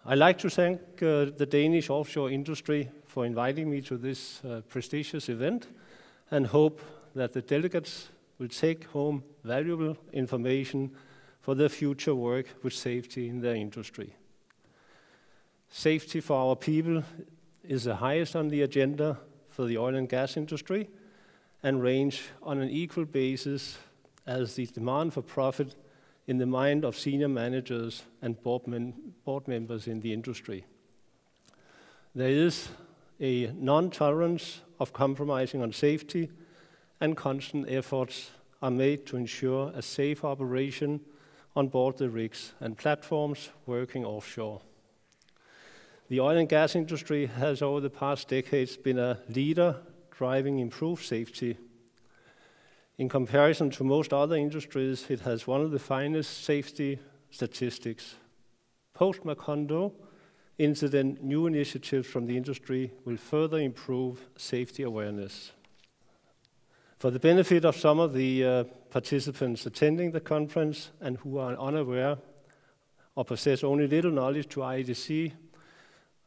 I'd like to thank the Danish offshore industry for inviting me to this prestigious event and hope that the delegates will take home valuable information for their future work with safety in their industry. Safety for our people is the highest on the agenda for the oil and gas industry and range on an equal basis as the demand for profit in the mind of senior managers and board members in the industry. There is a non-tolerance of compromising on safety, and constant efforts are made to ensure a safe operation on board the rigs and platforms working offshore. The oil and gas industry has over the past decades been a leader driving improved safety. In comparison to most other industries, it has one of the finest safety statistics. Post-Macondo incident, new initiatives from the industry will further improve safety awareness. For the benefit of some of the participants attending the conference and who are unaware or possess only little knowledge to IEDC,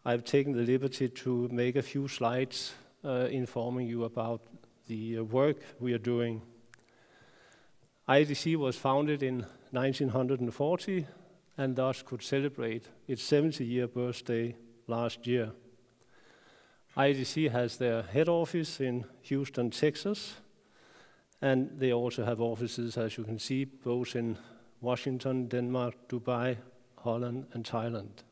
I've taken the liberty to make a few slides informing you about the work we are doing. IEDC was founded in 1940 and thus could celebrate its 70-year birthday last year. IEDC has their head office in Houston, Texas, and they also have offices, as you can see, both in Washington, Denmark, Dubai, Holland, and Thailand.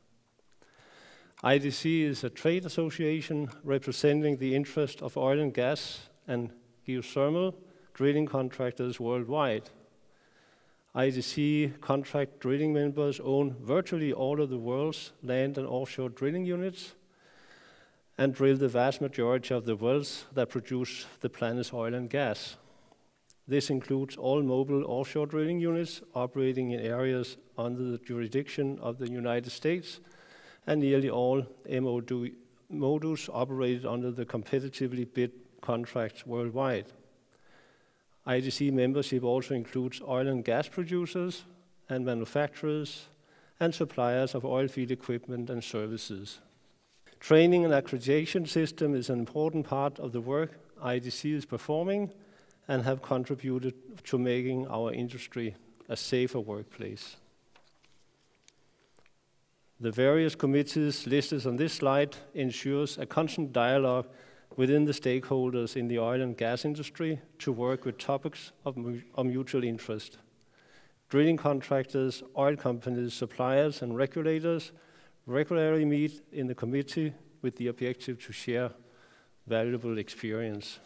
IEDC is a trade association representing the interest of oil and gas and geothermal drilling contractors worldwide. IEDC contract drilling members own virtually all of the world's land and offshore drilling units and drill the vast majority of the wells that produce the planet's oil and gas. This includes all mobile offshore drilling units operating in areas under the jurisdiction of the United States and nearly all MODUs operated under the competitively bid contracts worldwide. IEDC membership also includes oil and gas producers and manufacturers and suppliers of oil field equipment and services. Training and accreditation system is an important part of the work IEDC is performing and have contributed to making our industry a safer workplace. The various committees listed on this slide ensures a constant dialogue within the stakeholders in the oil and gas industry to work with topics of mutual interest. Drilling contractors, oil companies, suppliers, and regulators regularly meet in the committee with the objective to share valuable experience.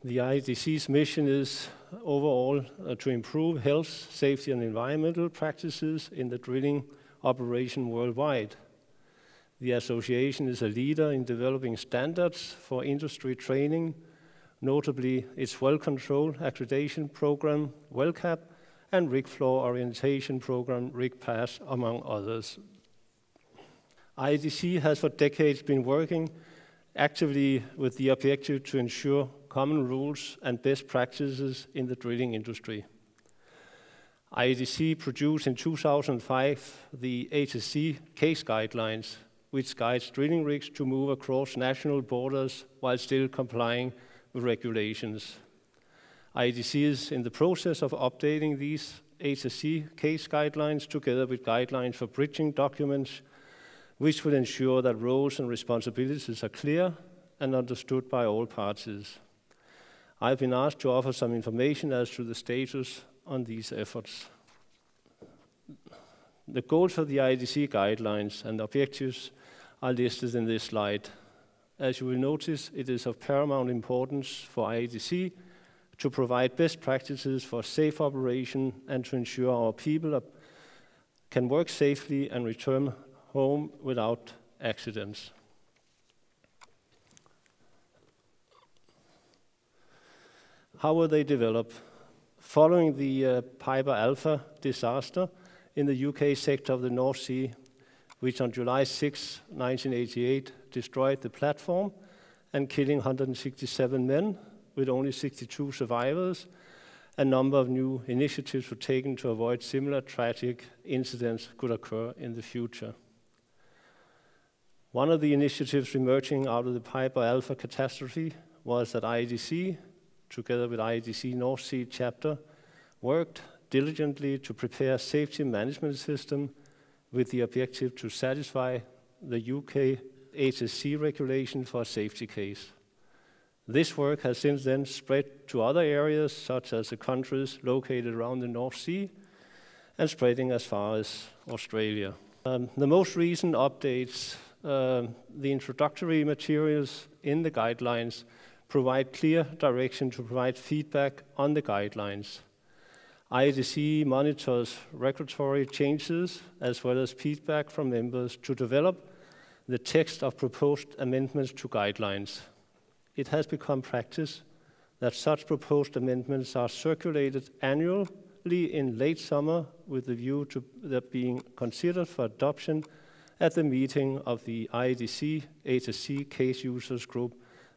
The IEDC's mission is overall to improve health, safety, and environmental practices in the drilling operation worldwide. The association is a leader in developing standards for industry training, notably its well control accreditation program, WellCap, and rig floor orientation program, RigPass, among others. IEDC has for decades been working actively with the objective to ensure common rules and best practices in the drilling industry. IEDC produced in 2005 the HSE case guidelines, which guides drilling rigs to move across national borders while still complying with regulations. IEDC is in the process of updating these HSE case guidelines together with guidelines for bridging documents, which will ensure that roles and responsibilities are clear and understood by all parties. I've been asked to offer some information as to the status on these efforts. The goals for the IEDC guidelines and objectives are listed in this slide. As you will notice, it is of paramount importance for IEDC to provide best practices for safe operation and to ensure our people can work safely and return home without accidents. How will they develop? Following the Piper Alpha disaster in the UK sector of the North Sea, which on July 6, 1988, destroyed the platform and killing 167 men, with only 62 survivors, a number of new initiatives were taken to avoid similar tragic incidents could occur in the future. One of the initiatives emerging out of the Piper Alpha catastrophe was that IEDC, together with IEDC North Sea chapter, worked diligently to prepare a safety management system with the objective to satisfy the UK HSC regulation for a safety case. This work has since then spread to other areas, such as the countries located around the North Sea, and spreading as far as Australia. The most recent updates, the introductory materials in the guidelines provide clear direction to provide feedback on the guidelines. IEDC monitors regulatory changes as well as feedback from members to develop the text of proposed amendments to guidelines. It has become practice that such proposed amendments are circulated annually in late summer with the view to that being considered for adoption at the meeting of the IEDC HSC Case Users Group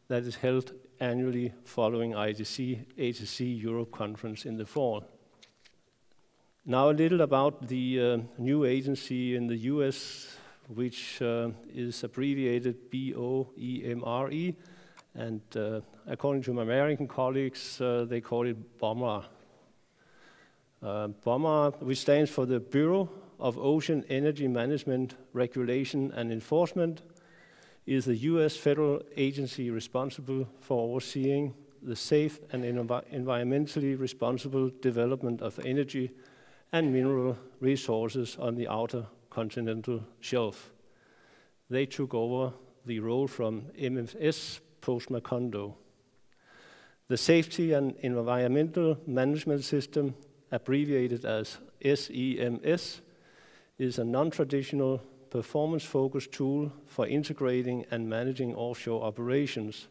that is held annually following IEDC HSC Europe Conference in the fall. Now a little about the new agency in the US, which is abbreviated BOEMRE, and according to my American colleagues, they call it BOMRA. BOMRA, which stands for the Bureau of Ocean Energy Management, Regulation and Enforcement, is the US federal agency responsible for overseeing the safe and environmentally responsible development of energy and mineral resources on the outer continental shelf. They took over the role from MMS post-Macondo. The Safety and Environmental Management System, abbreviated as SEMS, is a non-traditional performance-focused tool for integrating and managing offshore operations.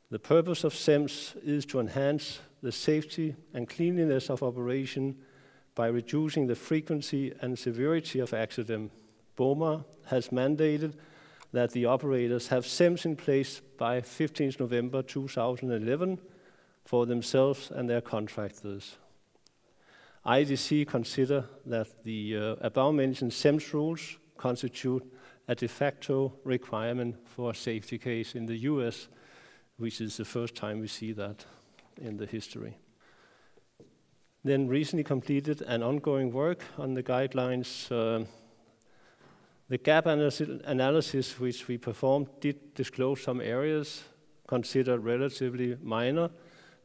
The purpose of SEMS is to enhance the safety and cleanliness of operation by reducing the frequency and severity of accident. BOMA has mandated that the operators have SEMS in place by 15th November 2011 for themselves and their contractors. IEDC consider that the above-mentioned SEMS rules constitute a de facto requirement for a safety case in the US, which is the first time we see that in the history. Then recently completed an ongoing work on the guidelines. The gap analysis which we performed did disclose some areas considered relatively minor,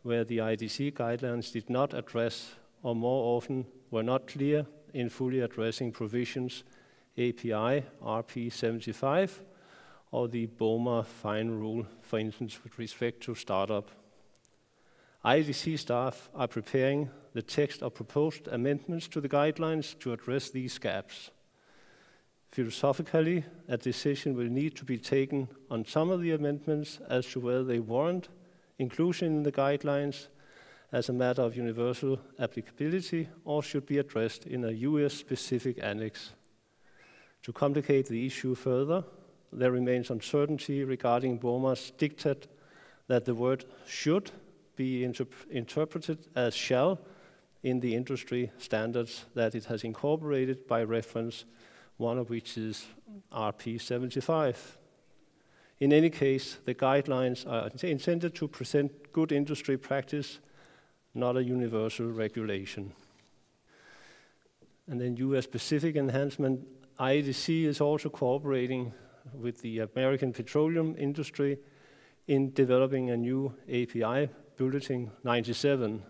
where the IEDC guidelines did not address, or more often were not clear in fully addressing provisions API RP75 or the BOMA fine rule, for instance, with respect to startup. IEDC staff are preparing the text of proposed amendments to the guidelines to address these gaps. Philosophically, a decision will need to be taken on some of the amendments as to whether they warrant inclusion in the guidelines as a matter of universal applicability or should be addressed in a US-specific annex. To complicate the issue further, there remains uncertainty regarding BOMA's diktat that the word should be interpreted as shall in the industry standards that it has incorporated by reference, one of which is RP75. In any case, the guidelines are intended to present good industry practice, not a universal regulation. And then US-specific enhancement, IEDC is also cooperating with the American petroleum industry in developing a new API, Bulletin 97.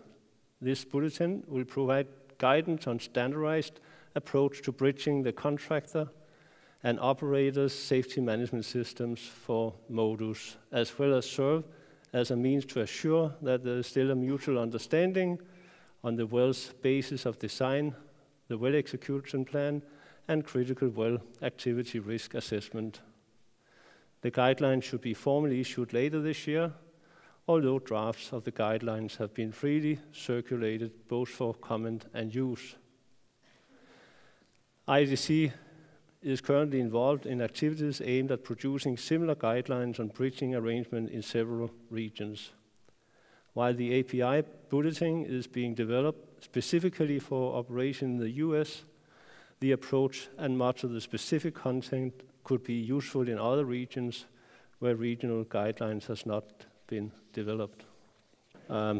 This bulletin will provide guidance on standardized approach to bridging the contractor and operators' safety management systems for MODUs, as well as serve as a means to assure that there is still a mutual understanding on the well's basis of design, the well execution plan, and critical well activity risk assessment. The guidelines should be formally issued later this year, although drafts of the guidelines have been freely circulated both for comment and use. IEDC is currently involved in activities aimed at producing similar guidelines on bridging arrangement in several regions. while the API bulleting is being developed specifically for operation in the US, the approach and much of the specific content could be useful in other regions where regional guidelines has not been developed.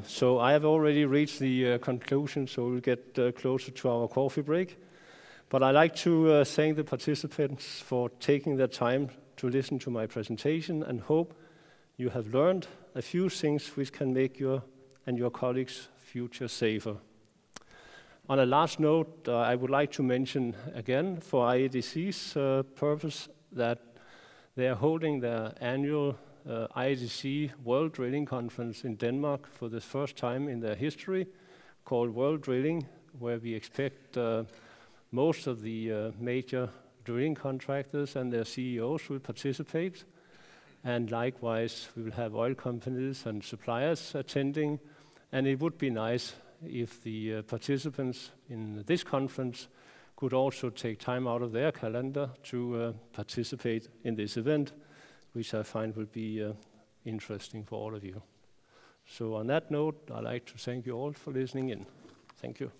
So I have already reached the conclusion, so we'll get closer to our coffee break. But I'd like to thank the participants for taking the time to listen to my presentation and hope you have learned a few things which can make your and your colleagues' future safer. On a last note, I would like to mention again for IADC's purpose that they are holding their annual IADC World Drilling Conference in Denmark for the first time in their history, called World Drilling, where we expect most of the major drilling contractors and their CEOs will participate. And likewise, we will have oil companies and suppliers attending. And it would be nice if the participants in this conference could also take time out of their calendar to participate in this event, which I find will be interesting for all of you. So on that note, I'd like to thank you all for listening in. Thank you.